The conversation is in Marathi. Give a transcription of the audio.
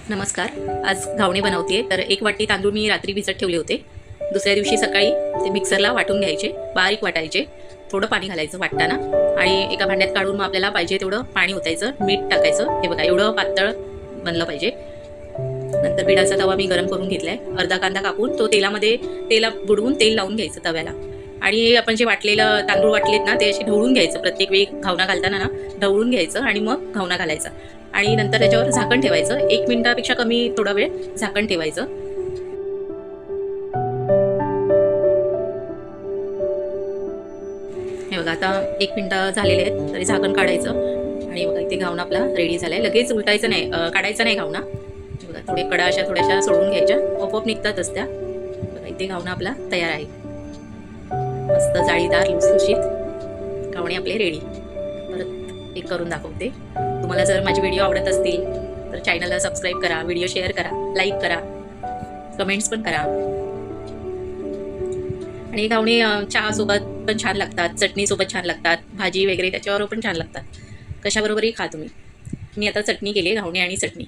नमस्कार. आज घावणे बनवते. तर 1 वाटी तांदूळ मी रात्री भिजत ठेवले होते. दुसऱ्या दिवशी सकाळी ते मिक्सरला वाटून घ्यायचे, बारीक वाटायचे. थोडं पाणी घालायचं वाटताना आणि एका भांड्यात काढून मग आपल्याला पाहिजे तेवढं पाणी ओतायचं, मीठ टाकायचं. हे बघा एवढं पातळ बनलं पाहिजे. नंतर बिडाचा तवा मी गरम करून घेतलाय. अर्धा कांदा कापून तो तेला बुडवून तेल लावून घ्यायचं तव्याला. आणि हे आपण जे वाटलेलं तांदूळ वाटलेत ना, ते असे ढवळून घ्यायचं. प्रत्येक वेळी घावणा घालताना ना ढवळून घ्यायचं आणि मग घावणा घालायचा. आणि नंतर त्याच्यावर झाकण ठेवायचं. 1 मिनिटापेक्षा कमी थोडा वेळ झाकण ठेवायचं. हे बघा आता 1 मिनिट झालेले आहेत, तरी झाकण काढायचं. आणि बघा इथे घावणा आपला रेडी झालाय. लगेच उलटायचं नाही, काढायचं नाही घावणा. बघा थोडे कडा अशा थोड्याशा सोडून घ्यायच्या, आपोआप निघतातच त्या. बघा इथे घावणा आपला तयार आहे. मस्त जाळीदार लुसलुशीत घावणे आपले रेडी. परत एक करून दाखवते. तुम्हाला जर माझे व्हिडिओ आवडत असतील तर चॅनलला सबस्क्राईब करा, व्हिडिओ शेअर करा, लाईक करा, कमेंट्स पण करा. आणि घावणे चहासोबत पण छान लागतात, चटणीसोबत छान लागतात, भाजी वगैरे त्याच्यावर पण छान लागतात. कशाबरोबरही खा तुम्ही. मी आता चटणी केली, घावणे आणि चटणी.